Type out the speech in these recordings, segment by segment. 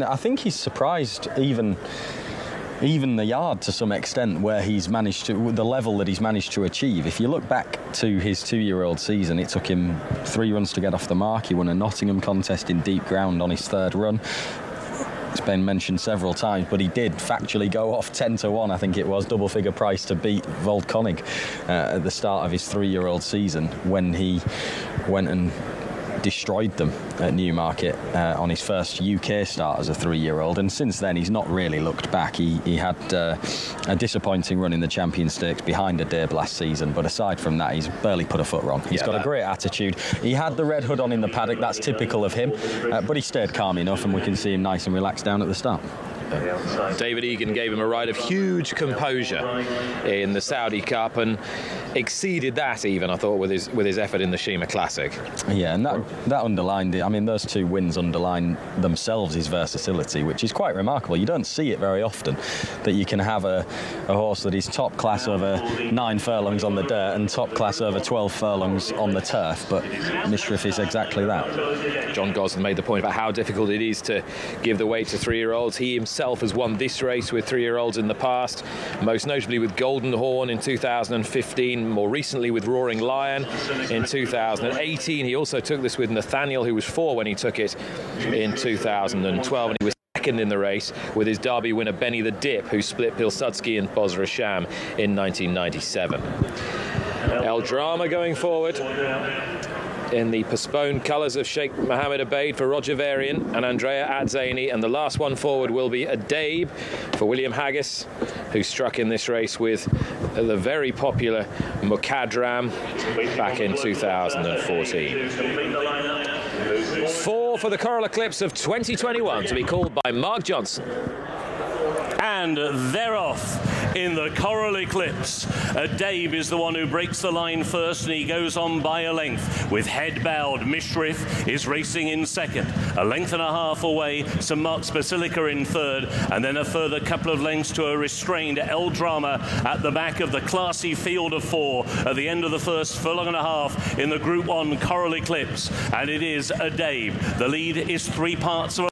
I think he's surprised even the yard to some extent, where he's managed to, the level that he's managed to achieve. If you look back to his 2-year-old season, it took him 3 runs to get off the mark. He won a Nottingham contest in deep ground on his 3rd run. It's been mentioned several times, but he did factually go off 10-1, I think it was, double-figure price to beat Voldkonig at the start of his 3-year-old season, when he went and destroyed them at Newmarket on his first UK start as a 3-year-old. And since then he's not really looked back. He had a disappointing run in the Champion Stakes behind Adabe last season, but aside from that he's barely put a foot wrong. He's got a great attitude. He had the red hood on in the paddock, that's typical of him, but he stayed calm enough, and we can see him nice and relaxed down at the start. David Egan gave him a ride of huge composure in the Saudi Cup, and exceeded that even, I thought, with his effort in the Shima Classic. Yeah, and that underlined it. I mean, those 2 wins underline themselves his versatility, which is quite remarkable. You don't see it very often, that you can have a horse that is top class over 9 furlongs on the dirt and top class over 12 furlongs on the turf, but Mishriff is exactly that. John Gosden made the point about how difficult it is to give the weight to 3-year-olds. He himself has won this race with 3-year-olds in the past, most notably with Golden Horn in 2015, more recently with Roaring Lion in 2018. He also took this with Nathaniel, who was 4 when he took it in 2012, and he was second in the race with his Derby winner Benny the Dip, who split Pilsudski and Bosra Sham in 1997. El Drama going forward in the postponed colours of Sheikh Mohammed Abeid for Roger Varian and Andrea Adzaini, and the last one forward will be Adabe for William Haggis, who struck in this race with the very popular Mukadram back in 2014. 4 for the Coral Eclipse of 2021, to be called by Mark Johnson. And they're off in the Coral Eclipse. Adabe is the one who breaks the line first, and he goes on by a length. With head bowed, Mishriff is racing in second. A length and a half away, St Mark's Basilica in third, and then a further couple of lengths to a restrained El Drama at the back of the classy field of 4 at the end of the first furlong and a half in the Group 1 Coral Eclipse. And it is Adabe. The lead is 3 parts of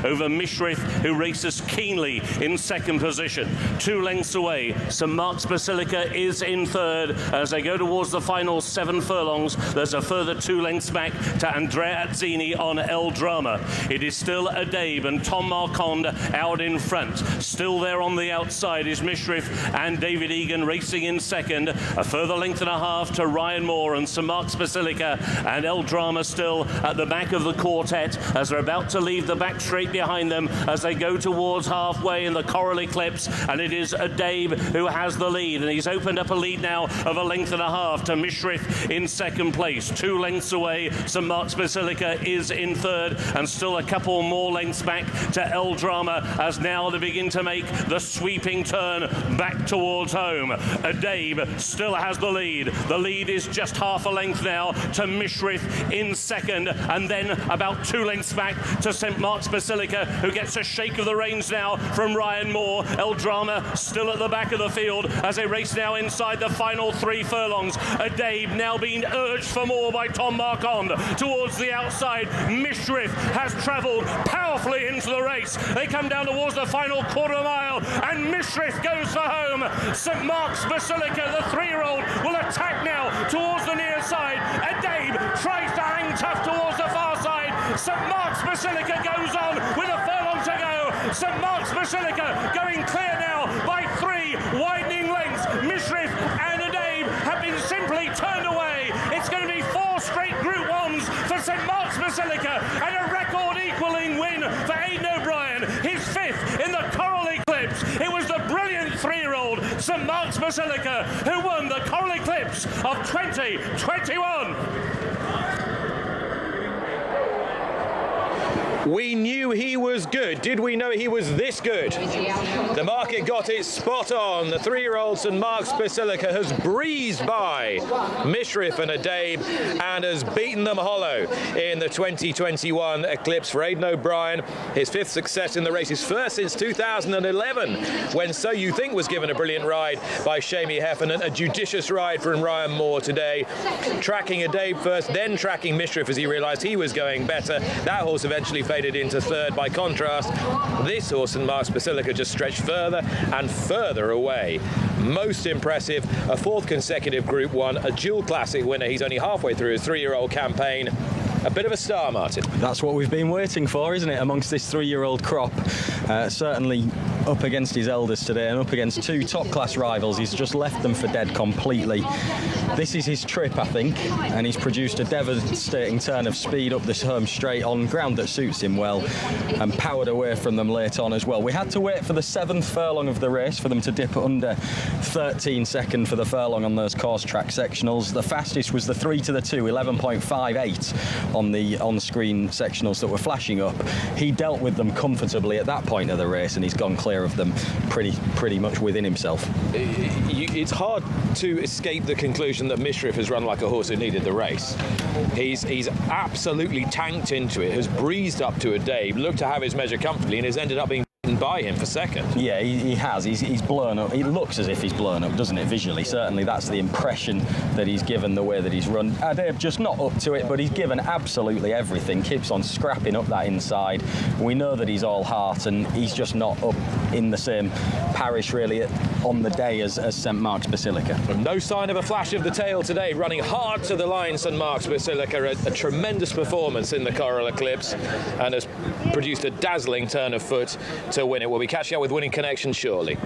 over Mishriff, who races keenly in second position. 2 lengths away, St Mark's Basilica is in third. As they go towards the final 7 furlongs, there's a further 2 lengths back to Andrea Azzini on El Drama. It is still Adabe and Tom Marquand out in front. Still there on the outside is Mishriff and David Egan racing in second. A further length and a half to Ryan Moore and St Mark's Basilica, and El Drama still at the back of the quartet as they're about to leave the back straight behind them as they go towards halfway in the Coral Eclipse. And it is Adabe who has the lead, and he's opened up a lead now of a length and a half to Mishriff in second place. 2 lengths away, St Mark's Basilica is in third, and still a couple more lengths back to El Drama as now they begin to make the sweeping turn back towards home. Adabe still has the lead. The lead is just half a length now to Mishriff in second, and then about 2 lengths back to St Mark's Basilica, who gets a shake of the reins now from Ryan Moore. El Drama still at the back of the field as they race now inside the final 3 furlongs. Adabe now being urged for more by Tom Marquand towards the outside. Mishriff has travelled powerfully into the race. They come down towards the final quarter mile, and Mishriff goes for home. St Mark's Basilica, the 3-year-old, will attack now towards the near side. Adabe tries to hang tough towards the far side. St Mark's Basilica goes on with a furlong to go. St Mark's Basilica going clear now by 3 widening lengths. Mishriff and Adabe have been simply turned away. It's going to be 4 straight Group 1s for St Mark's Basilica, and a record equalling win for Aidan O'Brien, his 5th in the Coral Eclipse. It was the brilliant 3-year-old St Mark's Basilica who won the Coral Eclipse of 2021. We knew he was good. Did we know he was this good? The market got it spot on. The 3-year-old St Mark's Basilica has breezed by Mishriff and Adabe and has beaten them hollow in the 2021 Eclipse for Aidan O'Brien. His 5th success in the race, his first since 2011, when So You Think was given a brilliant ride by Shamie Heffernan. A judicious ride from Ryan Moore today. Tracking Adabe first, then tracking Mishriff as he realised he was going better. That horse eventually faced elevated into third. By contrast, this horse, St Mark's Basilica, just stretched further and further away. Most impressive, a 4th consecutive Group 1, a dual classic winner. He's only halfway through his 3-year-old campaign. A bit of a star, Martin. That's what we've been waiting for, isn't it, amongst this 3-year-old crop? Certainly up against his elders today and up against 2 top-class rivals. He's just left them for dead completely. This is his trip, I think, and he's produced a devastating turn of speed up this home straight on ground that suits him well, and powered away from them late on as well. We had to wait for the 7th furlong of the race for them to dip under 13 second for the furlong on those course track sectionals. The fastest was the 3 to the 2, 11.58 on the on-screen sectionals that were flashing up. He dealt with them comfortably at that point of the race, and he's gone clear of them pretty much within himself. It's hard to escape the conclusion that Mishriff has run like a horse who needed the race. He's absolutely tanked into it, has breezed up to a Dave, looked to have his measure comfortably, and has ended up being by him for second. Yeah, he has. He's blown up. It looks as if he's blown up, doesn't it, visually? Certainly that's the impression that he's given the way that he's run. Adair just not up to it, but he's given absolutely everything. Keeps on scrapping up that inside. We know that he's all heart, and he's just not up in the same parish, really, on the day as St Mark's Basilica. No sign of a flash of the tail today, running hard to the line. St Mark's Basilica, a tremendous performance in the Coral Eclipse, and has produced a dazzling turn of foot to win it. We'll be catching up with Winning Connection shortly.